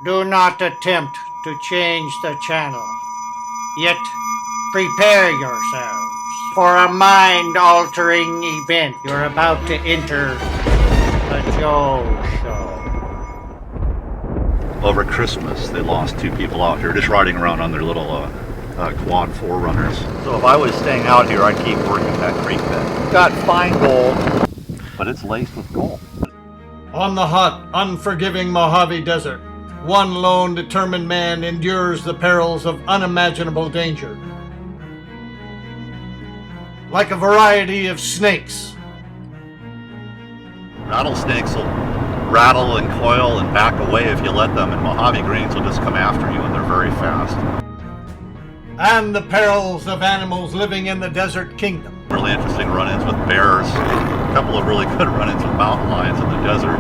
Do not attempt to change the channel. Yet, prepare yourselves for a mind-altering event. You're about to enter the Joe Show. Over Christmas, they lost 2 people out here just riding around on their little quad 4-runners. So if I was staying out here, I'd keep working that creek bed. Got fine gold, but it's laced with gold. On the hot, unforgiving Mojave Desert, one lone determined man endures the perils of unimaginable danger. Like a variety of snakes. Rattlesnakes will rattle and coil and back away if you let them, and Mojave greens will just come after you, and they're very fast. And the perils of animals living in the desert kingdom. Really interesting run-ins with bears. A couple of really good run-ins with mountain lions in the desert.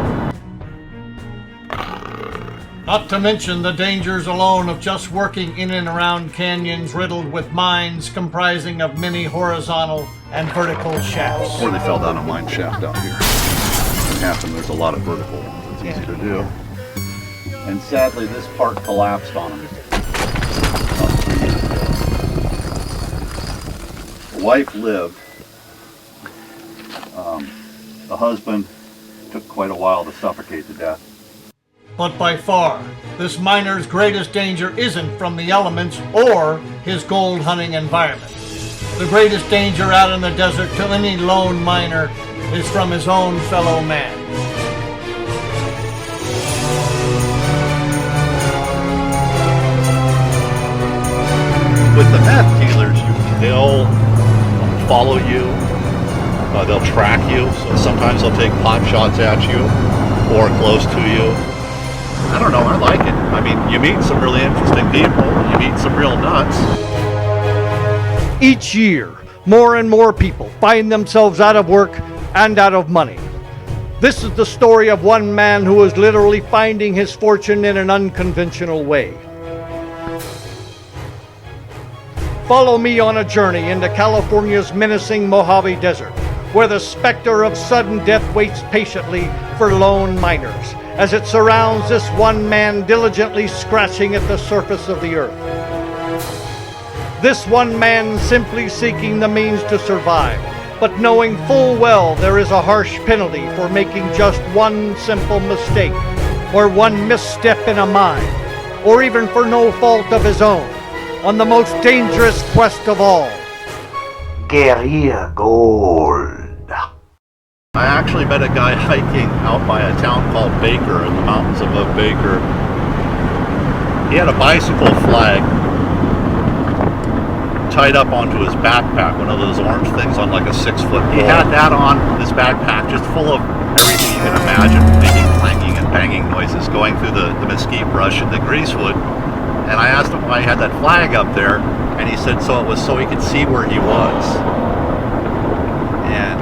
Not to mention the dangers alone of just working in and around canyons riddled with mines comprising of many horizontal and vertical shafts. Or they fell down a mine shaft out here. It happened, there's a lot of vertical ones. It's easy to do. And sadly, this part collapsed on them. About 3 years ago. The wife lived. The husband took quite a while to suffocate to death. But by far, this miner's greatest danger isn't from the elements or his gold hunting environment. The greatest danger out in the desert to any lone miner is from his own fellow man. With the meth dealers, they'll follow you, they'll track you, so sometimes they'll take pot shots at you or close to you. I don't know, I like it. I mean, you meet some really interesting people, you meet some real nuts. Each year, more and more people find themselves out of work and out of money. This is the story of one man who is literally finding his fortune in an unconventional way. Follow me on a journey into California's menacing Mojave Desert, where the specter of sudden death waits patiently for lone miners, as it surrounds this one man diligently scratching at the surface of the earth. This one man simply seeking the means to survive, but knowing full well there is a harsh penalty for making just one simple mistake, or one misstep in a mine, or even for no fault of his own, on the most dangerous quest of all. Guerrilla gold. I actually met a guy hiking out by a town called Baker in the mountains above Baker. He had a bicycle flag tied up onto his backpack, one of those orange things on like a 6-foot pole. He had that on his backpack just full of everything you can imagine, making clanging and banging noises going through the mesquite brush and the greasewood. And I asked him why he had that flag up there, and he said so it was so he could see where he was. And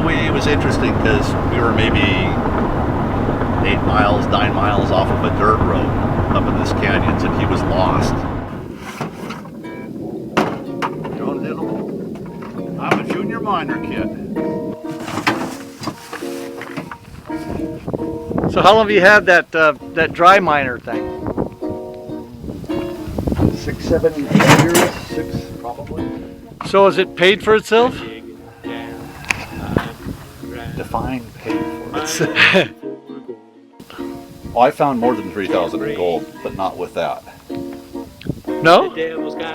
it was interesting because we were maybe 8 miles, 9 miles off of a dirt road up in this canyons, and he was lost. I'm a junior miner kid. So how long have you had that dry miner thing? 6, 7, 8 years, 6 probably. So has it paid for itself? Define paid for it. Oh, I found more than 3,000 in gold, but not with that. No?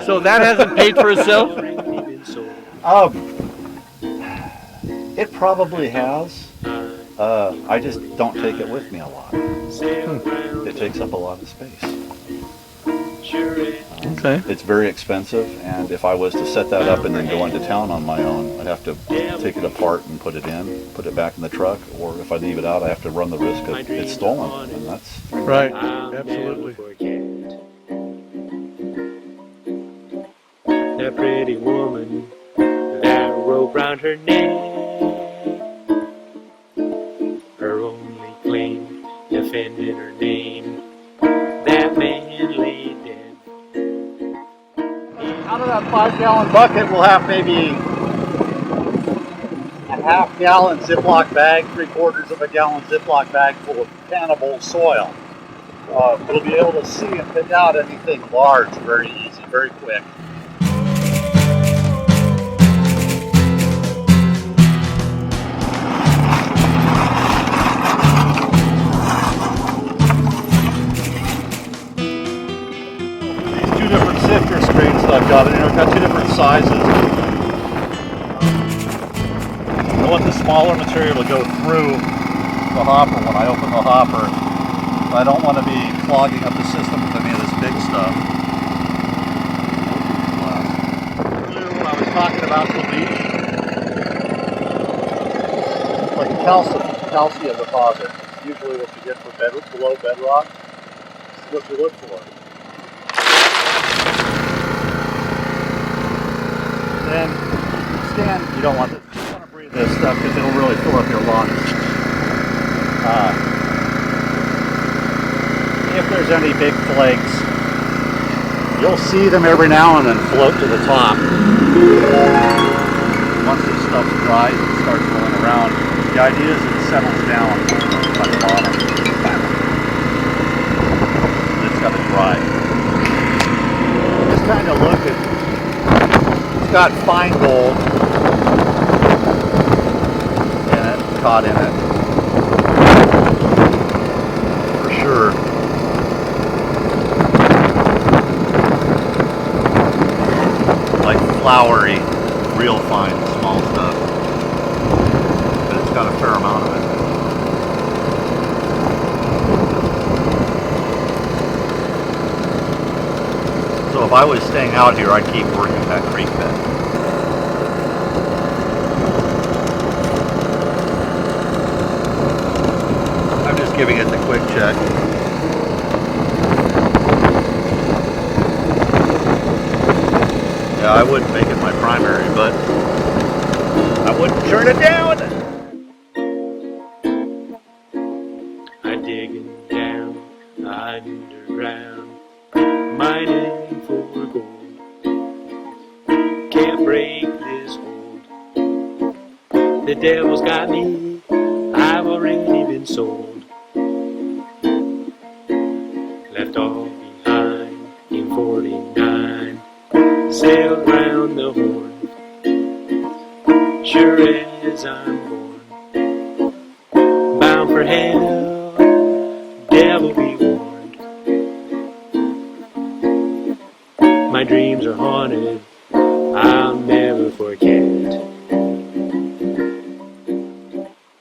So that hasn't paid for itself? It probably has. I just don't take it with me a lot. It takes up a lot of space. Okay. It's very expensive, and if I was to set that up and then go into town on my own, I'd have to take it apart and put it back in the truck, or if I leave it out, I have to run the risk of it's stolen, and that's... Right, absolutely. That pretty woman, that rope round her neck, her only claim, defending her name, that man lay dead. Out of that 5-gallon bucket, we'll have maybe a half-gallon Ziploc bag, 3/4 of a gallon Ziploc bag full of cannibal soil. We'll be able to see and pick out anything large very easy, very quick. These two different sifter screens that I've got, I've got two different sizes. I want the smaller material to go through the hopper when I open the hopper. I don't want to be clogging up the system with any of this big stuff. Earlier when I was talking about the leak, it's like a calcium deposit. Usually what you get for below bedrock. This is what you look for. Then stand. You don't want this. You don't want to breathe this stuff because it'll really fill up your lungs. If there's any big flakes, you'll see them every now and then float to the top. Once this stuff's dry, it starts rolling around. The idea is it settles down by the bottom. It's got to dry. Just kind of look at, it's got fine gold in it, caught in it. For sure. Flowery, real fine, small stuff, but it's got a fair amount of it. So if I was staying out here, I'd keep working that creek bed. I'm just giving it the quick check. Yeah, I wouldn't make it my primary, but I wouldn't turn it down. I'm digging down underground, mining for gold. Can't break this hold. The devil's got me, I've already been sold. Left all behind in 49. Sailed round the horn, sure as I'm born, bound for hell, devil be warned. My dreams are haunted, I'll never forget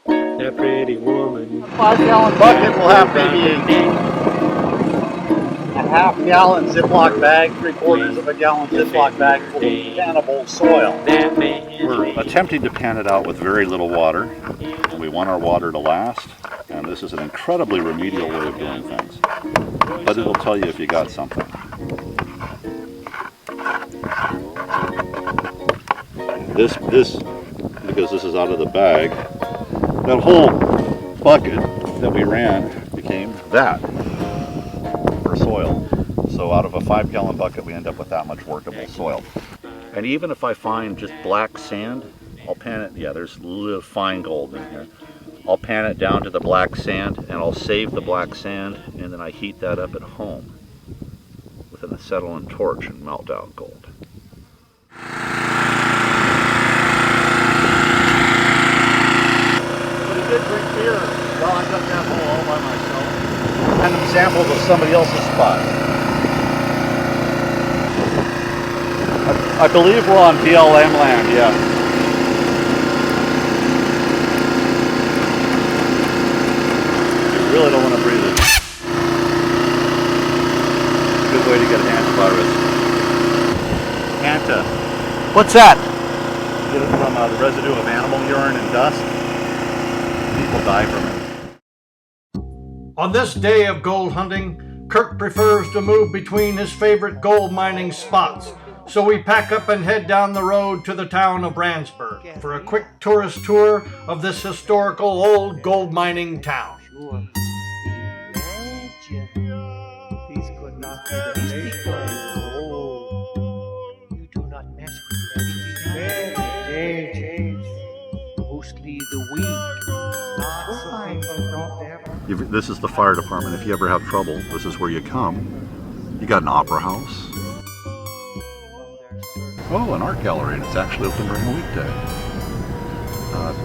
that pretty woman. A 5-gallon bucket will have maybe a half-gallon Ziploc bag, 3/4 of a gallon Ziploc bag full of cannibal soil. We're attempting to pan it out with very little water, and we want our water to last, and this is an incredibly remedial way of doing things. But it'll tell you if you got something. This, because this is out of the bag, that whole bucket that we ran became that. Soil. So out of a 5-gallon bucket we end up with that much workable soil. And even if I find just black sand, I'll pan it, yeah, there's a little fine gold in here. I'll pan it down to the black sand and I'll save the black sand, and then I heat that up at home with an acetylene torch and melt out gold. But he did drink beer while I got that hole all by myself. Random samples of somebody else's spot. I believe we're on BLM land, yeah. You really don't want to breathe it. Good way to get an antivirus. Anta. What's that? Get it from the residue of animal urine and dust. People die from it. On this day of gold hunting, Kirk prefers to move between his favorite gold mining spots, so we pack up and head down the road to the town of Ransburg for a quick tourist tour of this historical old gold mining town. These could not be the people. You do not mess with them. James. Mostly the weak. Lots of people don't ever. this is the fire department. If you ever have trouble, this is where you come. You got an opera house. Oh, an art gallery, and it's actually open during a weekday.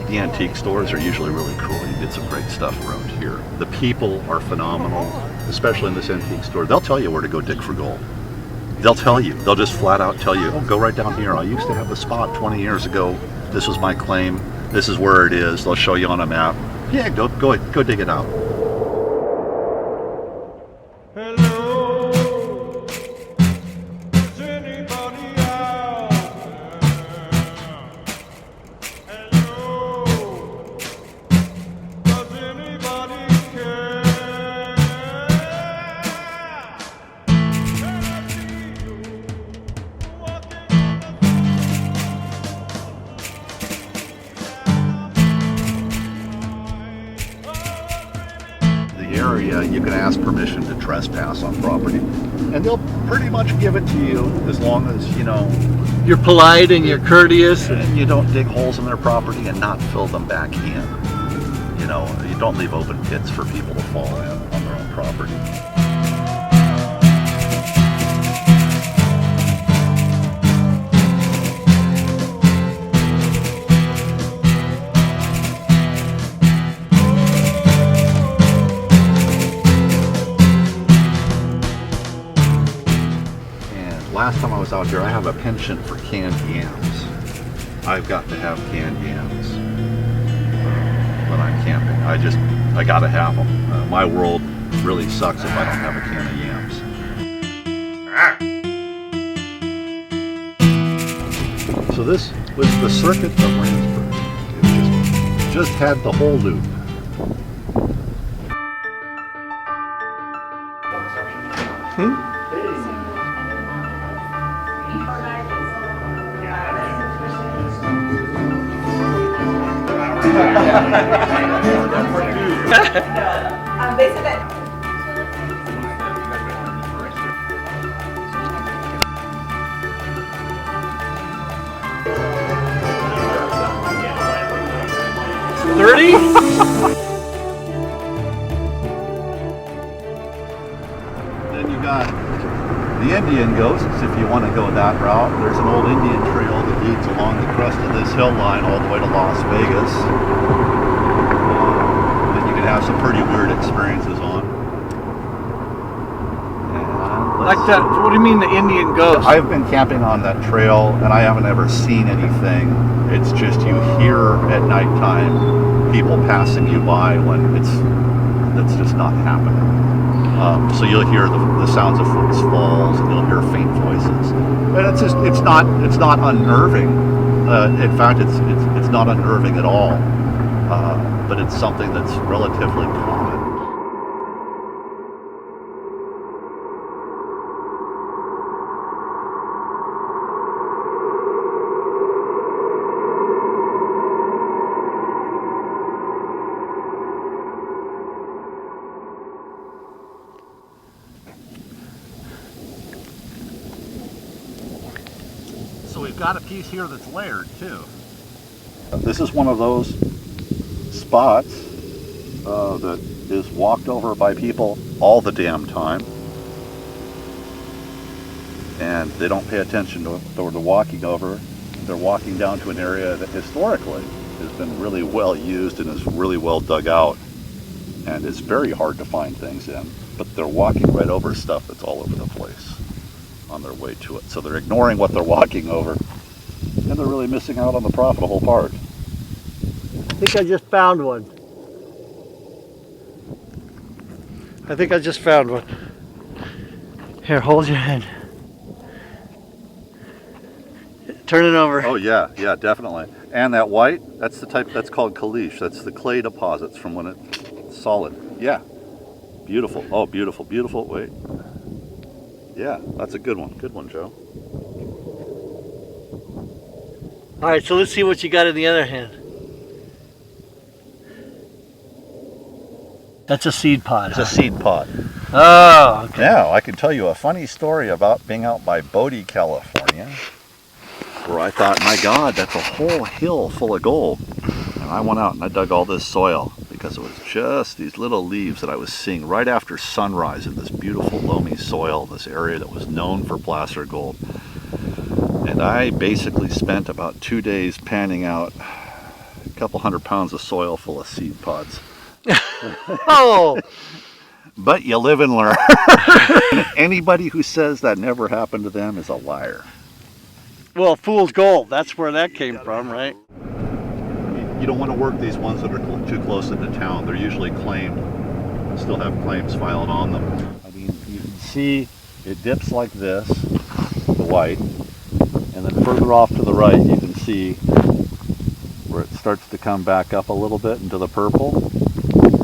The antique stores are usually really cool. You get some great stuff around here. The people are phenomenal, especially in this antique store. They'll tell you where to go dig for gold. They'll tell you. They'll just flat out tell you, oh, go right down here. I used to have the spot 20 years ago. This was my claim. This is where it is. They'll show you on a map. Yeah, go dig it out. Hello, is anybody out there? Hello, does anybody care? Can I see you walking The area, you can ask permission to trespass on property, and they'll pretty much give it to you as long as, you know, You're polite and you're courteous. and you don't dig holes in their property and not fill them back in. You know, you don't leave open pits for people to fall in on their own property. Last time I was out here, I have a penchant for canned yams. I've got to have canned yams when I'm camping. I gotta have them. My world really sucks if I don't have a can of yams. So this was the circuit of Ransburg. It just had the whole loop. They said that. Then you got the Indian ghosts, if you want to go that route. There's an old Indian trail that leads along the crest of this hill line all the way to Las Vegas. That you can have some pretty weird experiences on. Like that, what do you mean the Indian ghost? I've been camping on that trail and I haven't ever seen anything. It's just you hear at nighttime people passing you by when that's just not happening. So you'll hear the sounds of footfalls and you'll hear faint voices. And it's not unnerving. In fact, it's not unnerving at all. But it's something that's relatively common. So we've got a piece here that's layered too. This is one of those spots that is walked over by people all the damn time. And they don't pay attention to it. So they're walking over. They're walking down to an area that historically has been really well used and is really well dug out. And it's very hard to find things in. But they're walking right over stuff that's all over the place on their way to it. So they're ignoring what they're walking over, and they're really missing out on the profitable part. I think I just found one. Here, hold your hand. Turn it over. Oh yeah, definitely. And that white, that's the type, that's called caliche. That's the clay deposits from when it's solid. Yeah, beautiful. Oh, beautiful, beautiful. Wait. Yeah, that's a good one. Good one, Joe. All right, so let's see what you got in the other hand. That's a seed pod. It's a seed pod. Oh, okay. Now, I can tell you a funny story about being out by Bodie, California, where I thought, my God, that's a whole hill full of gold. And I went out and I dug all this soil because because it was just these little leaves that I was seeing right after sunrise in this beautiful loamy soil, this area that was known for placer gold. And I basically spent about 2 days panning out a couple 100 pounds of soil full of seed pods. Oh! But you live and learn. Anybody who says that never happened to them is a liar. Well, fool's gold. That's where that came from, right? You don't want to work these ones that are too close into town. They're usually claimed, still have claims filed on them. I mean, you can see it dips like this, the white, and then further off to the right you can see where it starts to come back up a little bit into the purple,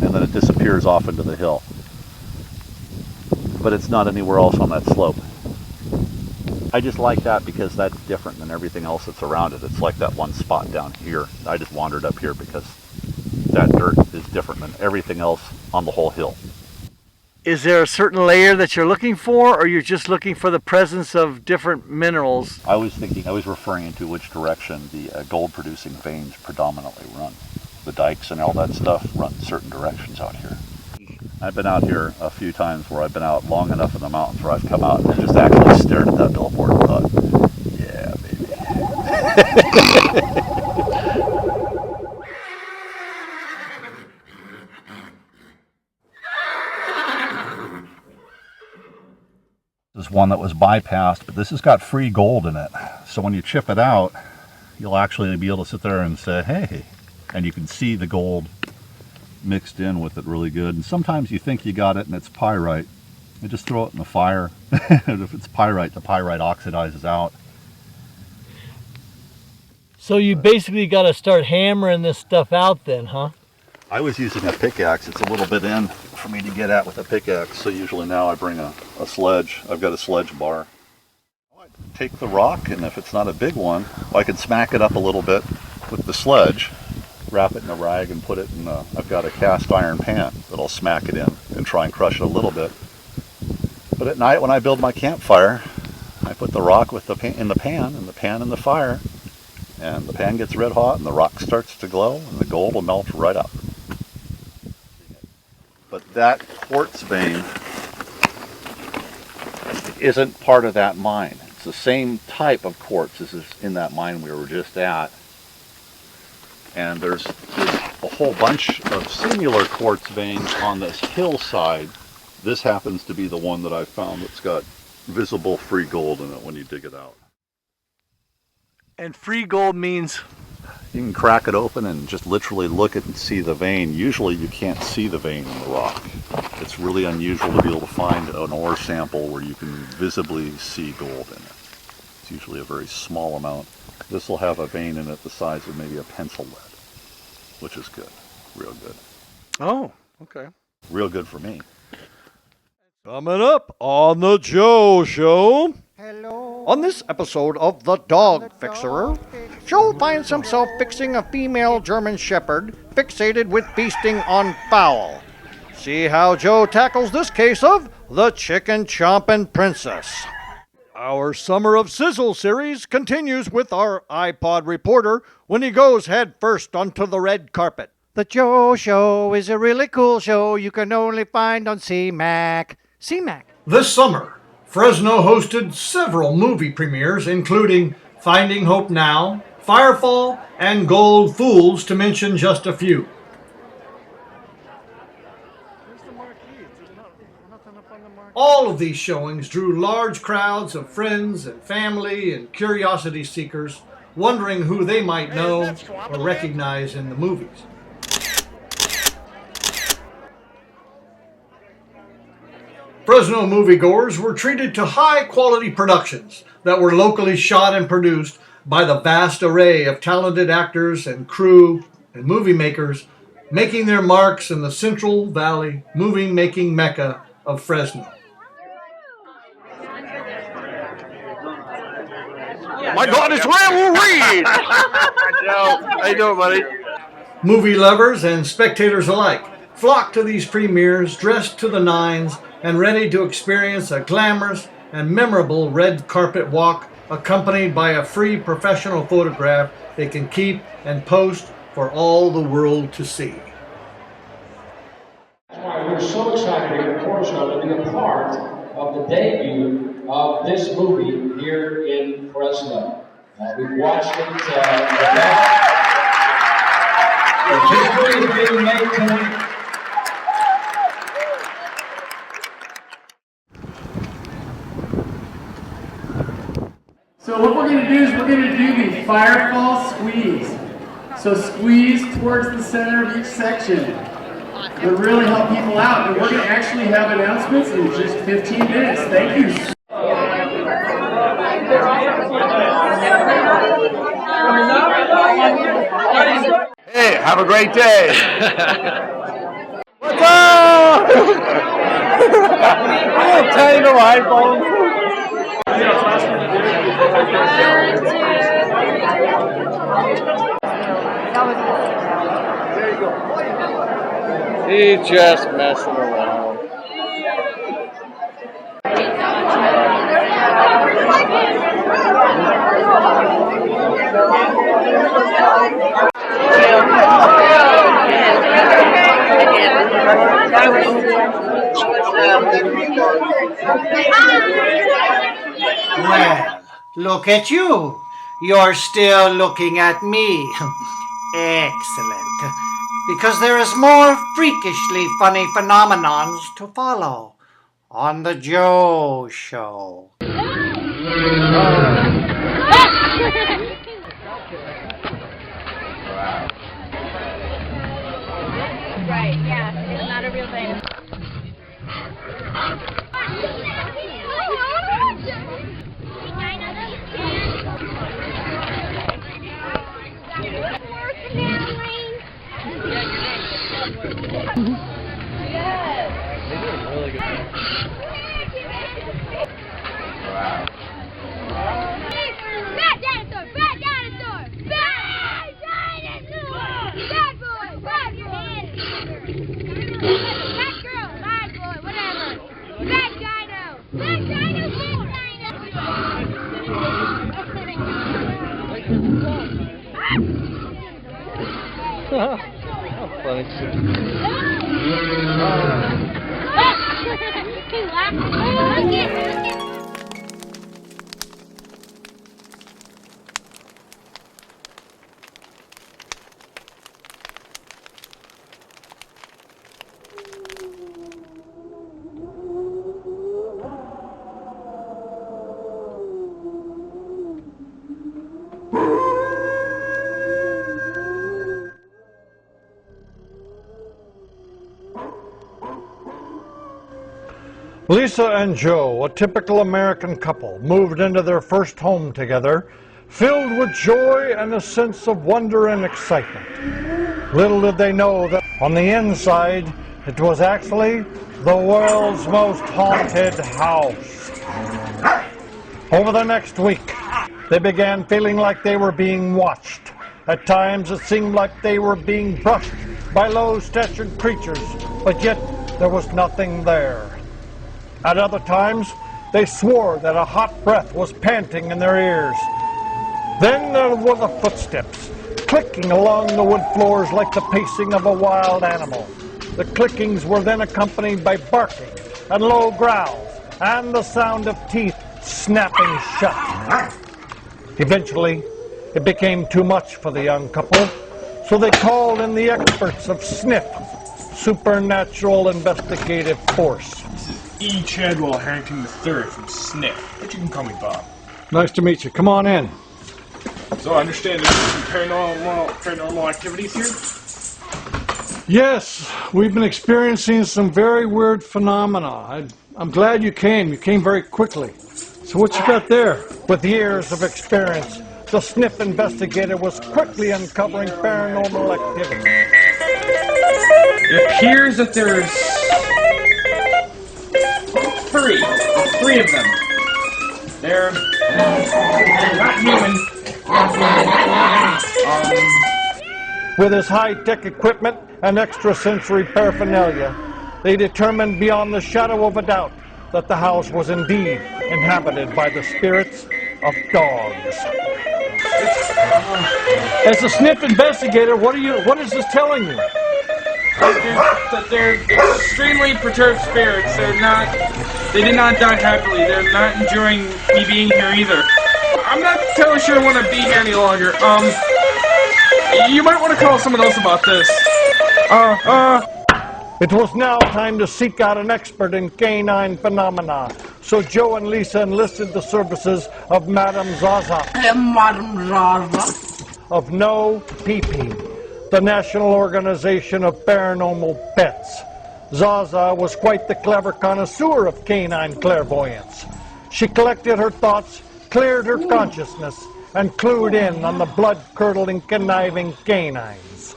and then it disappears off into the hill. But it's not anywhere else on that slope. I just like that because that's different than everything else that's around it. It's like that one spot down here. I just wandered up here because that dirt is different than everything else on the whole hill. Is there a certain layer that you're looking for, or you're just looking for the presence of different minerals? I was referring to which direction the gold producing veins predominantly run. The dikes and all that stuff run certain directions out here. I've been out here a few times where I've been out long enough in the mountains where I've come out and just actually stared at that billboard and thought, yeah, baby. This is one that was bypassed, but this has got free gold in it. So when you chip it out, you'll actually be able to sit there and say, hey, and you can see the gold mixed in with it really good. And sometimes you think you got it and it's pyrite. You just throw it in the fire. And if it's pyrite, the pyrite oxidizes out. So you basically got to start hammering this stuff out then, huh? I was using a pickaxe. It's a little bit in for me to get at with a pickaxe. So usually now I bring a sledge. I've got a sledge bar. I take the rock, and if it's not a big one, I can smack it up a little bit with the sledge, wrap it in a rag and put it in I've got a cast iron pan that I'll smack it in and try and crush it a little bit. But at night when I build my campfire, I put the rock with in the pan in the fire, and the pan gets red hot and the rock starts to glow and the gold will melt right up. But that quartz vein isn't part of that mine. It's the same type of quartz as is in that mine we were just at. And there's a whole bunch of similar quartz veins on this hillside. This happens to be the one that I found that's got visible free gold in it when you dig it out. And free gold means? You can crack it open and just literally look at and see the vein. Usually you can't see the vein in the rock. It's really unusual to be able to find an ore sample where you can visibly see gold in it. It's usually a very small amount. This will have a vein in it the size of maybe a pencil lead, which is good, real good. Oh, okay. Real good for me. Coming up on the Joe Show. Hello. On this episode of The Dog Fixerer, Joe finds himself fixing a female German Shepherd fixated with feasting on fowl. See how Joe tackles this case of the Chicken Chompin' Princess. Our Summer of Sizzle series continues with our iPod reporter when he goes head first onto the red carpet. The Joe Show is a really cool show you can only find on CMAC. CMAC. This summer, Fresno hosted several movie premieres, including Finding Hope Now, Firefall, and Gold Fools, to mention just a few. All of these showings drew large crowds of friends and family and curiosity seekers wondering who they might know or recognize in the movies. Fresno moviegoers were treated to high-quality productions that were locally shot and produced by the vast array of talented actors and crew and movie makers making their marks in the Central Valley movie-making mecca of Fresno. My God, it's Randall Reed! How you doing, buddy? Movie lovers and spectators alike flocked to these premieres dressed to the nines and ready to experience a glamorous and memorable red carpet walk accompanied by a free professional photograph they can keep and post for all the world to see. we're so excited here at Corner Show to be a part of the debut of this movie here in Fresno. We've watched it. The history is being made tonight. So what we're going to do is we're going to do the firefall squeeze. So squeeze towards the center of each section. It'll really help people out. And we're going to actually have announcements in just 15 minutes. Thank you. Hey, have a great day. What's up? I'm telling you, iPhone. There you go. He's just messing around. Well, look at you. You're still looking at me. Excellent. Because there is more freakishly funny phenomenons to follow on the Joe Show. Right, yeah, it's not a real thing. Lisa and Joe, a typical American couple, moved into their first home together, filled with joy and a sense of wonder and excitement. Little did they know that on the inside, it was actually the world's most haunted house. Over the next week, they began feeling like they were being watched. At times, it seemed like they were being brushed by low-statured creatures, but yet there was nothing there. At other times, they swore that a hot breath was panting in their ears. Then there were the footsteps, clicking along the wood floors like the pacing of a wild animal. The clickings were then accompanied by barking and low growls and the sound of teeth snapping shut. Eventually, it became too much for the young couple, so they called in the experts of SNIF, Supernatural Investigative Force. E. Chadwell Harrington III from SNIF, but you can call me Bob. Nice to meet you. Come on in. So I understand there's some paranormal activities here? Yes, we've been experiencing some very weird phenomena. I'm glad you came. You came very quickly. So what you got there? With years of experience, the SNIF investigator was quickly uncovering paranormal activity. It appears that there's three of them. They're not human. With his high-tech equipment and extrasensory paraphernalia, they determined beyond the shadow of a doubt that the house was indeed inhabited by the spirits of dogs. As a SNIF investigator, what is this telling you? They're extremely perturbed spirits. They did not die happily. They're not enjoying me being here either. I'm not totally sure I want to be here any longer. You might want to call someone else about this. It was now time to seek out an expert in canine phenomena, so Joe and Lisa enlisted the services of Madame Zaza. Madame Zaza. Of No Pee-Pee, the National Organization of Paranormal Pets. Zaza was quite the clever connoisseur of canine clairvoyance. She collected her thoughts, cleared her consciousness, and clued in on the blood-curdling, conniving canines.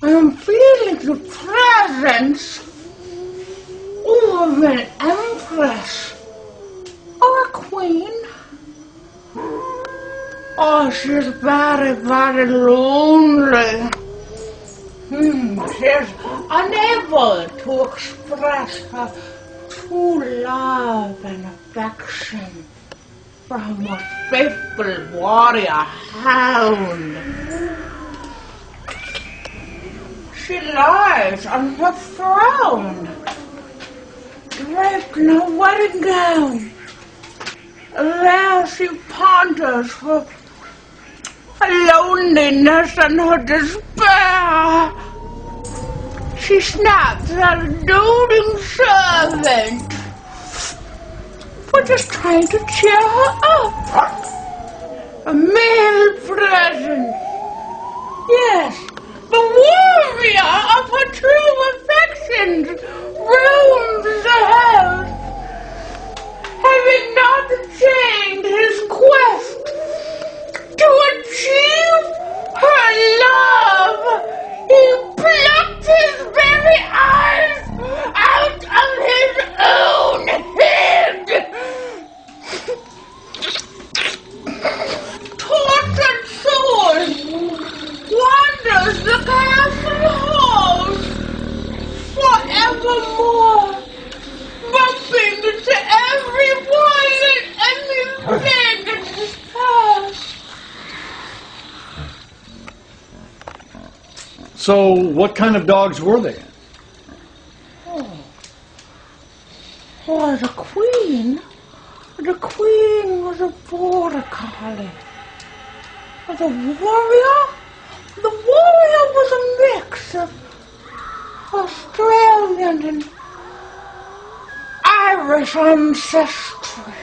I'm feeling the presence of an empress or a queen. Oh, she's very, very lonely. She's unable to express her true love and affection from her faithful warrior hound. She lies on her throne, draped in her wedding gown. There she ponders her loneliness and her despair. She snaps at a doting servant for just trying to cheer her up. A male present. Yes, the warrior of her true affections roams the house, having not attained his quest to achieve her love. He plucked his very eyes out of his own head. Tortured soul wanders the castle halls forevermore, bumping into everyone and anything in his path. So, what kind of dogs were they? Oh, the queen was a border collie. The warrior was a mix of Australian and Irish ancestry.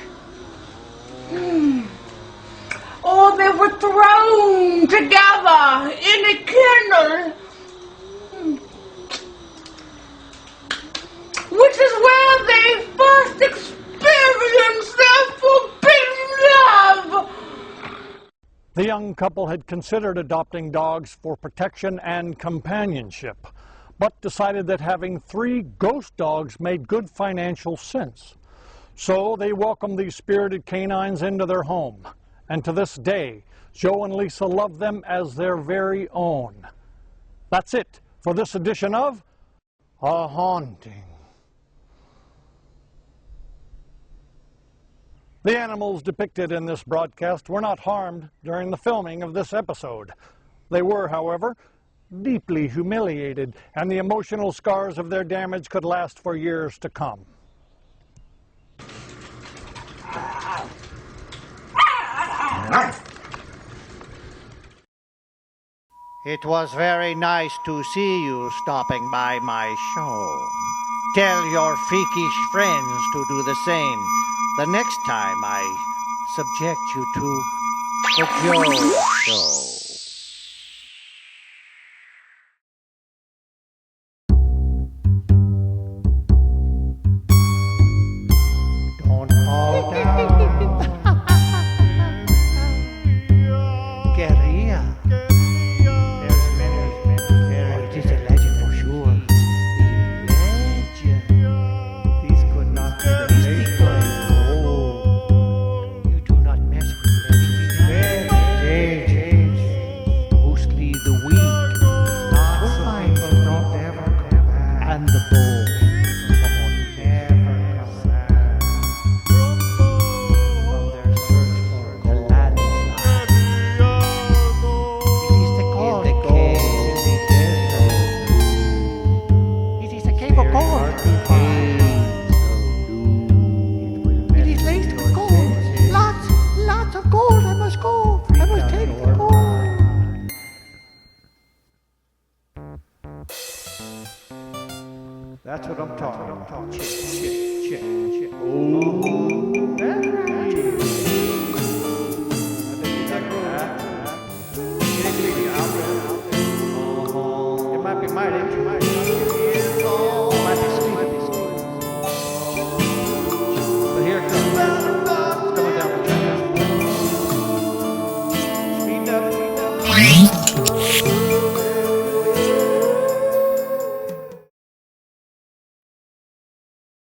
Oh, they were thrown together in a kennel, which is where they first experienced their forbidden love. The young couple had considered adopting dogs for protection and companionship, but decided that having 3 ghost dogs made good financial sense. So they welcomed these spirited canines into their home, and to this day, Joe and Lisa love them as their very own. That's it for this edition of A Haunting. The animals depicted in this broadcast were not harmed during the filming of this episode. They were, however, deeply humiliated, and the emotional scars of their damage could last for years to come. It was very nice to see you stopping by my show. Tell your freakish friends to do the same the next time I subject you to the Joe Show. Don't fall down. Guerrilla. There's many. It is a legend for sure. Legend. These could not be the nation. You do not mess with legends. talking. Check. Oh, that's right. It might be mighty. It might be Steve. But here it comes. It's coming down the track. Speed up.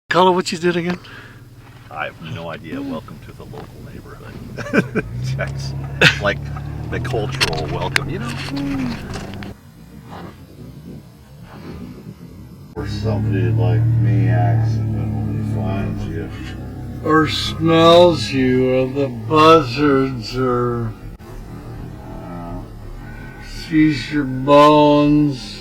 Call it what you did again? I have no idea. Welcome to the local neighborhood. That's like the cultural welcome, you know? Or somebody like me accidentally finds you. Or smells you, or the buzzards, or sees your bones.